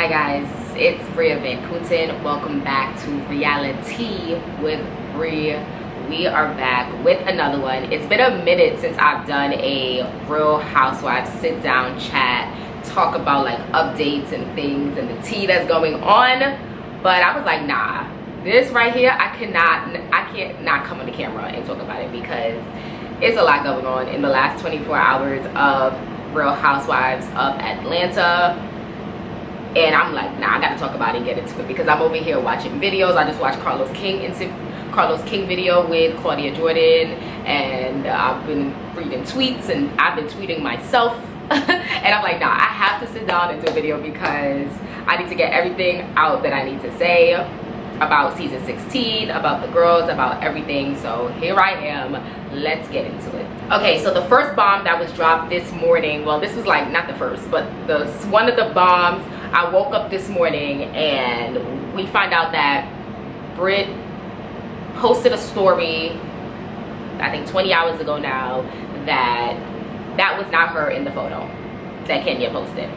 Hi guys, it's Brit Vindicated. Welcome back to Reality with Brit. We are back with another one. It's been a minute since I've done a Real Housewives sit down chat, talk about like updates and things and the tea that's going on. But I was like, nah, this right here, I can't not come on the camera and talk about it because it's a lot going on in the last 24 hours of Real Housewives of Atlanta. And I'm like, nah, I gotta talk about it and get into it because I'm over here watching videos. I just watched Carlos King video with Claudia Jordan, and I've been reading tweets and I've been tweeting myself. And I'm like, nah, I have to sit down and do a video because I need to get everything out that I need to say about season 16, about the girls, about everything. So here I am, let's get into it. Okay, so the first bomb that was dropped this morning, well, this was like not the first, but one of the bombs. I woke up this morning and we find out that Brit posted a story, I think 20 hours ago now, that was not her in the photo that Kenya posted.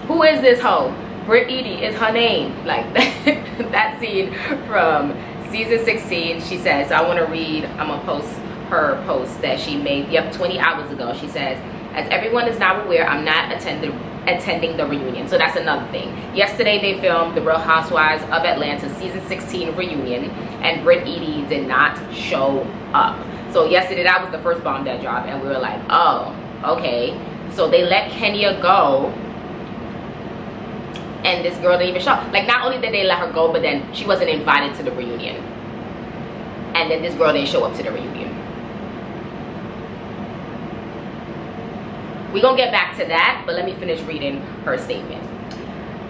Who is this hoe? Brit is her name. Like that scene from season 16. She says, so I want to read, I'm gonna post her post that she made 20 hours ago. She says, as everyone is now aware, I'm not attending the reunion. So that's another thing. Yesterday they filmed the Real Housewives of Atlanta season 16 reunion, and Brit did not show up. So yesterday that was the first bomb that dropped, and we were like, oh, okay. So they let Kenya go, and this girl didn't even show up. Like, not only did they let her go, but then she wasn't invited to the reunion, and then this girl didn't show up to the reunion. We're gonna get back to that, but let me finish reading her statement.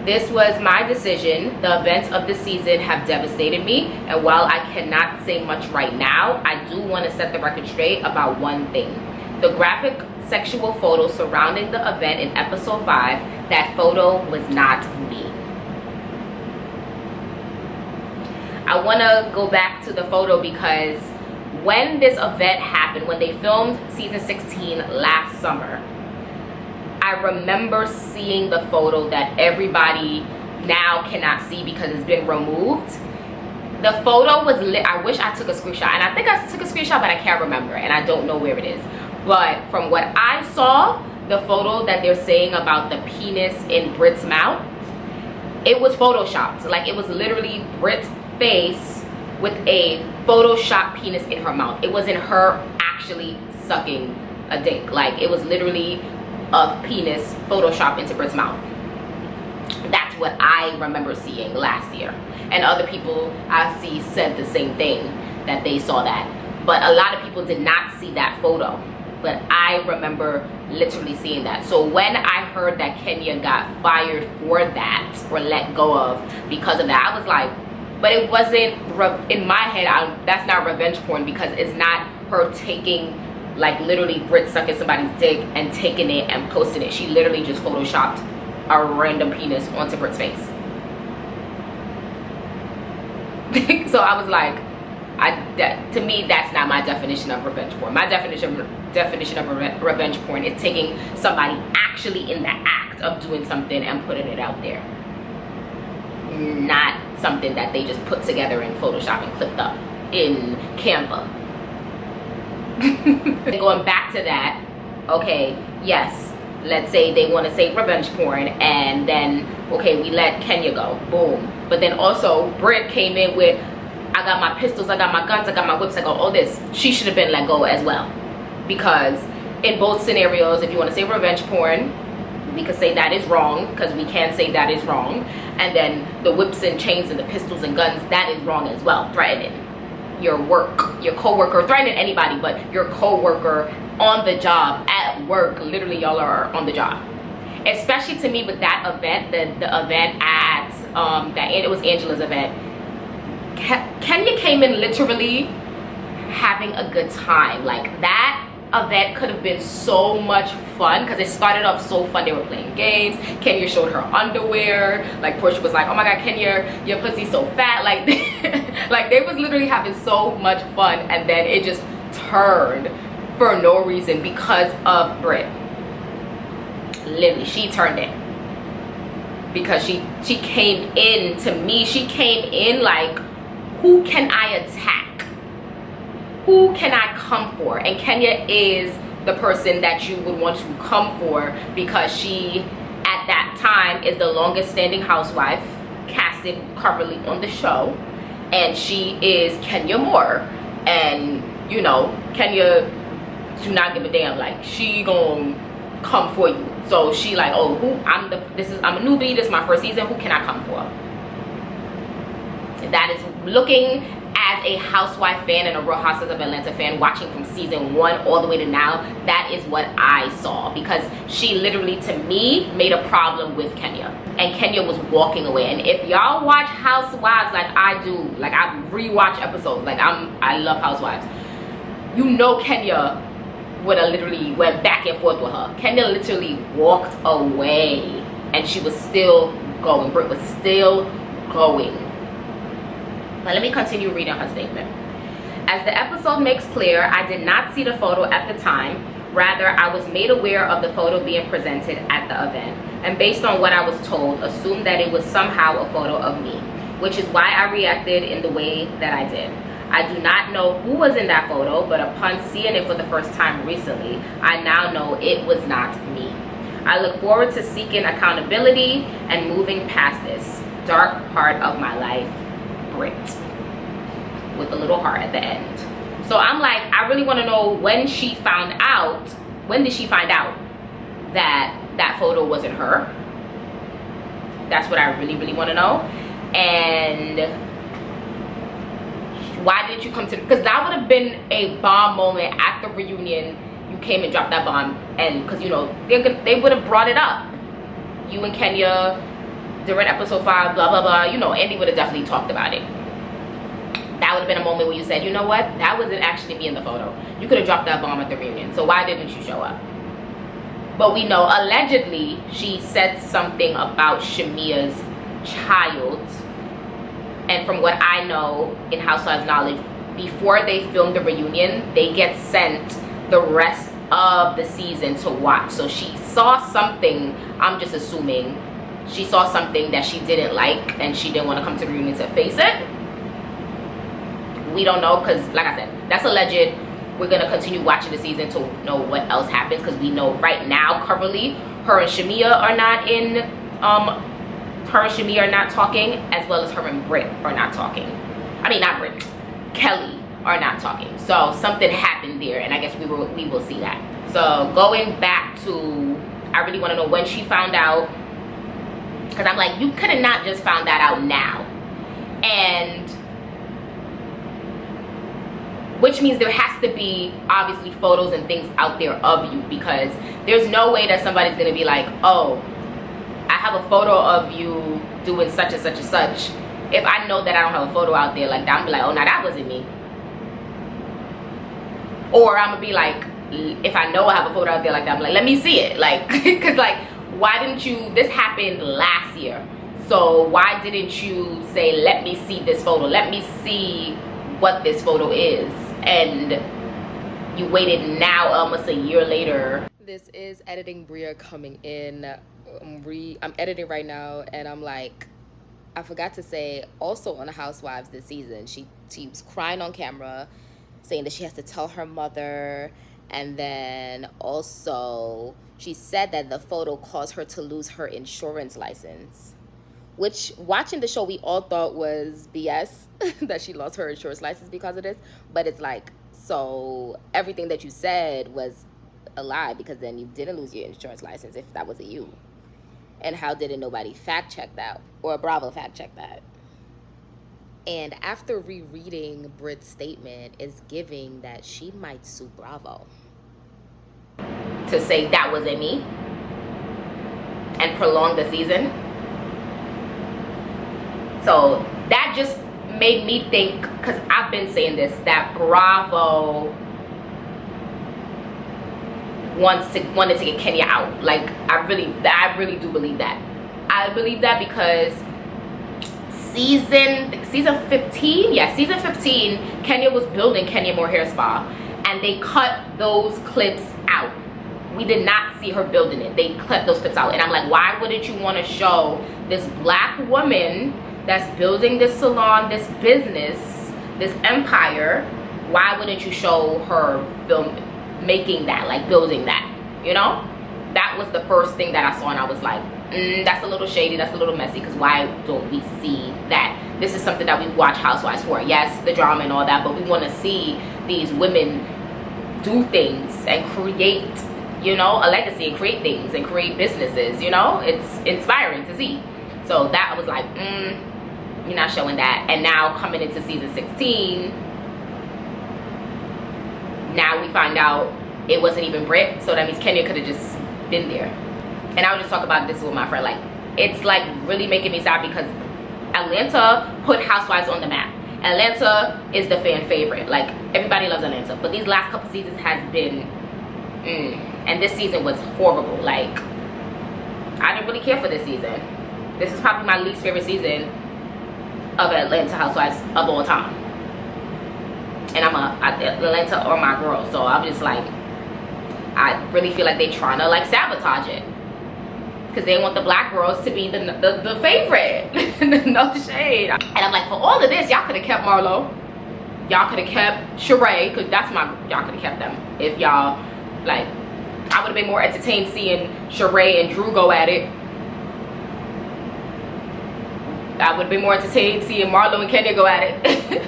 This was my decision. The events of this season have devastated me, and while I cannot say much right now, I do want to set the record straight about one thing. The graphic sexual photo surrounding the event in episode 5, that photo was not me. I want to go back to the photo because when this event happened, when they filmed season 16 last summer, I remember seeing the photo that everybody now cannot see because it's been removed. The photo was lit. I wish I took a screenshot, and I think I took a screenshot, but I can't remember, and I don't know where it is. But from what I saw, the photo that they're saying about the penis in Brit's mouth, it was photoshopped. Like, it was literally Brit's face with a photoshopped penis in her mouth. It wasn't her actually sucking a dick. Like, it was literally a penis photoshopped into Brit's mouth. That's what I remember seeing last year, and other people I see said the same thing, that they saw that. But a lot of people did not see that photo, but I remember literally seeing that. So when I heard that Kenya got fired for that, or let go of because of that, I was like, but it wasn't, in my head, that's not revenge porn, because it's not her taking, like, literally Brit sucking somebody's dick and taking it and posting it. She literally just photoshopped a random penis onto Brit's face. So I was like, to me, that's not my definition of revenge porn. My definition of revenge porn is taking somebody actually in the act of doing something and putting it out there, not something that they just put together in Photoshop and clipped up in Canva. Going back to that, okay, yes, let's say they want to say revenge porn, and then, okay, we let Kenya go, boom. But then also Brit came in with, I got my pistols, I got my guns, I got my whips, I got all this. She should have been let go as well, because in both scenarios, if you want to say revenge porn, we could say that is wrong, because we can say that is wrong. And then the whips and chains and the pistols and guns, that is wrong as well. Threatening your co-worker, threatening anybody, but your co-worker on the job, at work, literally y'all are on the job. Especially to me with that event, the event at, it was Angela's event. Kenya came in literally having a good time. Like, that event could have been so much fun because it started off so fun. They were playing games. Kenya showed her underwear. Like, Portia was like, oh my god, Kenya, your pussy's so fat. Like, like, they was literally having so much fun, and then it just turned for no reason because of Brit. Literally, she turned it. because she came in, to me, she came in like, who can I attack? Who can I come for? And Kenya is the person that you would want to come for, because she, at that time, is the longest standing housewife casted currently on the show. And she is Kenya Moore. And, you know, Kenya do not give a damn. Like, she gonna come for you. So she like, oh, I'm a newbie, this is my first season, who can I come for? That is looking as a housewife fan and a Real Housewives of Atlanta fan, watching from season 1 all the way to now, that is what I saw, because she literally, to me, made a problem with Kenya, and Kenya was walking away. And if y'all watch Housewives like I do, like I rewatch episodes, like I love Housewives, you know Kenya would have literally went back and forth with her. Kenya literally walked away, and she was still going. Brit was still going. But let me continue reading her statement. As the episode makes clear, I did not see the photo at the time. Rather, I was made aware of the photo being presented at the event, and based on what I was told, assumed that it was somehow a photo of me, which is why I reacted in the way that I did. I do not know who was in that photo, but upon seeing it for the first time recently, I now know it was not me. I look forward to seeking accountability and moving past this dark part of my life, Brit, with a little heart at the end. So I'm like, I really want to know when she found out, when did she find out that that photo wasn't her? That's what I really, really want to know. And why didn't you come to, because that would have been a bomb moment at the reunion. You came and dropped that bomb, and because, you know, they would have brought it up, you and Kenya during episode 5, blah blah blah, you know, Andy would have definitely talked about it. That would have been a moment where you said, you know what, that wasn't actually me in the photo. You could have dropped that bomb at the reunion, so why didn't you show up? But we know allegedly she said something about Shamia's child. And from what I know in Housewives knowledge, before they film the reunion, they get sent the rest of the season to watch. So she saw something, I'm just assuming, she saw something that she didn't like, and she didn't want to come to the reunion to face it. We don't know, because like I said, that's alleged. We're going to continue watching the season to know what else happens, because we know right now, currently, her and Chiiillleee are not in, her and Chiiillleee are not talking, as well as her and Brit are not talking. I mean, not Brit, Kelly are not talking. So something happened there, and I guess we will see that. So going back to, I really want to know when she found out, because I'm like, you could have not just found that out now. And which means there has to be obviously photos and things out there of you, because there's no way that somebody's gonna be like, oh, I have a photo of you doing such and such and such. If I know that I don't have a photo out there like that, I'm be like, oh, now that wasn't me. Or I'm gonna be like, if I know I have a photo out there like that, I'm like, let me see it. Like, because like, why didn't you, this happened last year, so why didn't you say, let me see this photo, let me see what this photo is? And you waited now almost a year later. This is editing Bria coming in. I'm editing right now, and I'm like, I forgot to say also on the Housewives this season, she was crying on camera, saying that she has to tell her mother. And then also she said that the photo caused her to lose her insurance license, which watching the show we all thought was BS that she lost her insurance license because of this. But it's like, so everything that you said was a lie, because then you didn't lose your insurance license if that wasn't you. And how didn't nobody fact check that, or Bravo fact check that? And after rereading Brit's statement, is giving that she might sue Bravo to say that wasn't me and prolong the season. So that just made me think, because I've been saying this, that Bravo wanted to get Kenya out. Like, I really do believe that. I believe that because season 15, yeah, season 15, Kenya was building Kenya Moore Hair Spa, and they cut those clips out. we did not see her building it. They clipped those clips out, and I'm like, why wouldn't you want to show this black woman that's building this salon, this business, this empire? Why wouldn't you show her making that, like building that, you know? That was the first thing that I saw, and I was like, that's a little shady, that's a little messy, because why don't we see that? This is something that we watch Housewives for. Yes, the drama and all that, but we want to see these women do things and create, you know, a legacy, and create things and create businesses, you know? It's inspiring to see. So that was like, you're not showing that. And now coming into season 16, now we find out it wasn't even Brit, so that means Kenya could have just been there. And I was just talking about this with my friend, like, it's like really making me sad, because Atlanta put Housewives on the map. Atlanta is the fan favorite, like everybody loves Atlanta, but these last couple seasons has been and this season was horrible. Like, I didn't really care for this season. This is probably my least favorite season of Atlanta Housewives of all time. And Atlanta are my girl, so I'm just like, I really feel like they trying to like sabotage it, because they want the black girls to be the favorite. No shade. And I'm like, for all of this, y'all could have kept Marlo, y'all could have kept Chiiillleee, because that's my, y'all could have kept them. If y'all, like, I would have been more entertained seeing Chiiillleee and Drew go at it. I would have been more entertained seeing Marlo and Kenya go at it.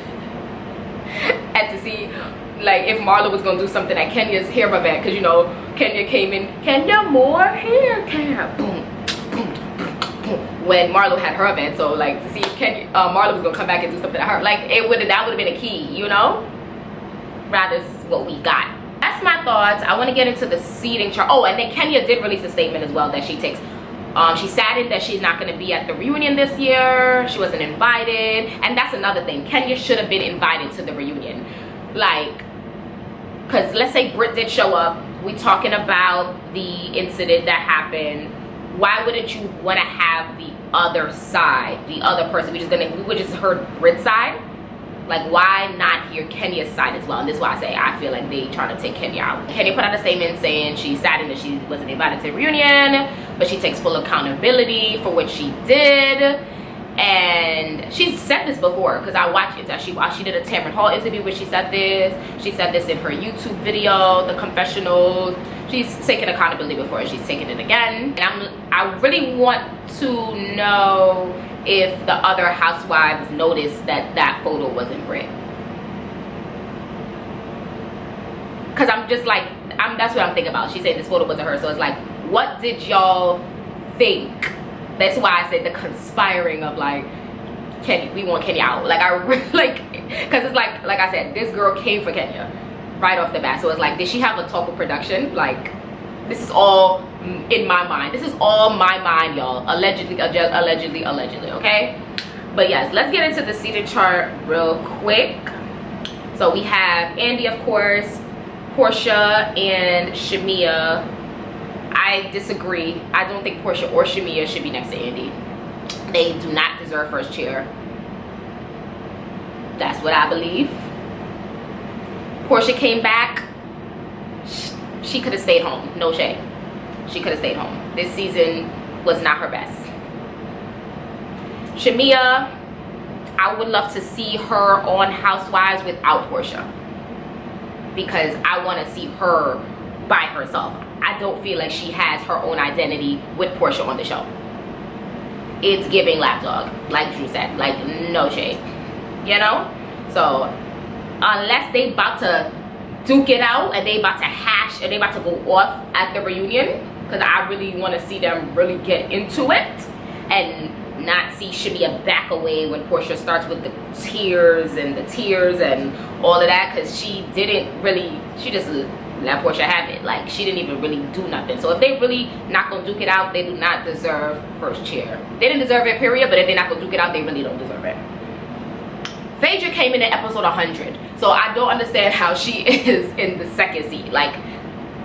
And to see, like, if Marlo was gonna do something at Kenya's hair event, because, you know, Kenya came in, Kenya, more hair care, boom, boom, boom, boom, when Marlo had her event. So like, to see if Kenya, Marlo was gonna come back and do something at her, like, that would have been a key, you know, rather what we got. That's my thoughts. I want to get into the seating chart. Oh, and then Kenya did release a statement as well that she takes, she's saddened that she's not going to be at the reunion this year. She wasn't invited. And that's another thing. Kenya should have been invited to the reunion. Like, because let's say Brit did show up. We talking about the incident that happened. Why wouldn't you want to have the other side, the other person? We would just heard Brit's side. Like, why not hear Kenya's side as well? And this is why I say I feel like they trying to take Kenya out. Kenya put out a statement saying she's saddened that she wasn't invited to the reunion, but she takes full accountability for what she did. And she's said this before, because I watched it. She did a Tamron Hall interview where she said this. She said this in her YouTube video, the confessionals. She's taken accountability before, she's taking it again. And I really want to know if the other housewives noticed that that photo wasn't Brit. Because I'm just like, that's what I'm thinking about. She said this photo wasn't her, so it's like, what did y'all think? That's why I said the conspiring of like, Kenya, we want Kenya out. Like, I really, like, because it's like I said, this girl came for Kenya right off the bat. So it's like, did she have a talk with production? Like, this is all in my mind. This is all my mind, y'all. Allegedly, okay? But yes, let's get into the seating chart real quick. So we have Andy, of course, Portia, and Shamia. I disagree. I don't think Portia or Shamia should be next to Andy. They do not deserve first chair. That's what I believe. Portia came back. She could have stayed home. No shade. She could have stayed home. This season was not her best. Shamia, I would love to see her on Housewives without Portia, because I want to see her by herself. I don't feel like she has her own identity with Portia on the show. It's giving lapdog, like Drew said. Like, no shade, you know? So unless they about to duke it out and they about to hash and they about to go off at the reunion, because I really want to see them really get into it and not see Shamia back away when Portia starts with the tears and all of that, because she just let Portia have it. Like, she didn't even really do nothing. So if they really not gonna duke it out, they do not deserve first chair. They didn't deserve it, period, but if they're not gonna duke it out, they really don't deserve it. Phaedra came in at episode 100, so I don't understand how she is in the second seat. Like,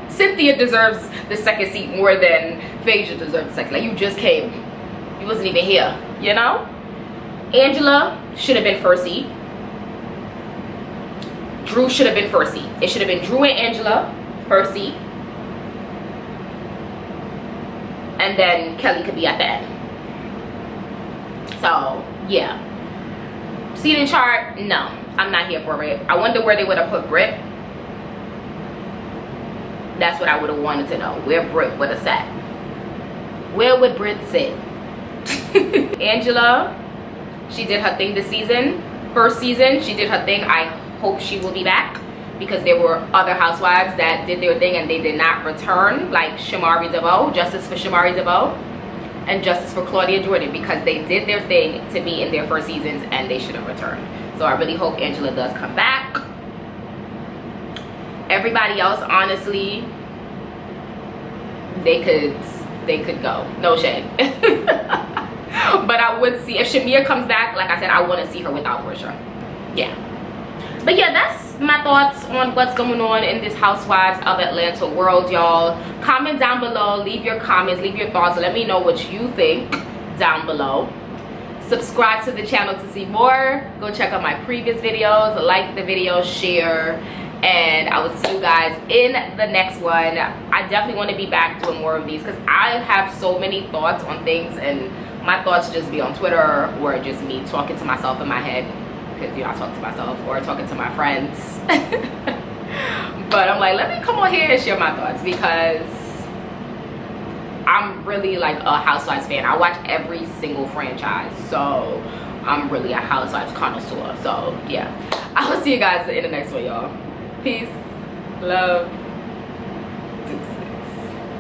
Cynthia deserves the second seat more than Phaedra deserves the second. Like, you just came, you wasn't even here, you know? Angela should have been first seat. Drew should have been first seat. It should have been Drew and Angela first seat. and then Kelly could be at the end. So yeah, seating chart, no, I'm not here for it. I wonder where they would have put Brit. That's what I would have wanted to know, where Brit would have sat. Where would Brit sit? Angela, she did her thing this season. First season, she did her thing. I hope she will be back, because there were other housewives that did their thing and they did not return, like Shamari DeVoe. Justice for Shamari DeVoe and justice for Claudia Jordan, because they did their thing to be in their first seasons and they should have returned. So I really hope Angela does come back. Everybody else, honestly, they could go. No shade. But I would see, if Shamir comes back, like I said, I want to see her without Portia. Yeah. But yeah, that's my thoughts on what's going on in this Housewives of Atlanta world, y'all. Comment down below, leave your comments, leave your thoughts, let me know what you think down below. Subscribe to the channel to see more. Go check out my previous videos, like the video, share, and I will see you guys in the next one. I definitely want to be back doing more of these, because I have so many thoughts on things, and my thoughts just be on Twitter or just me talking to myself in my head, because you know I talk to myself, or talking to my friends. But I'm like, let me come on here and share my thoughts, because I'm really like a Housewives fan. I watch every single franchise, so I'm really a Housewives connoisseur. So yeah, I will see you guys in the next one, y'all. Peace, love.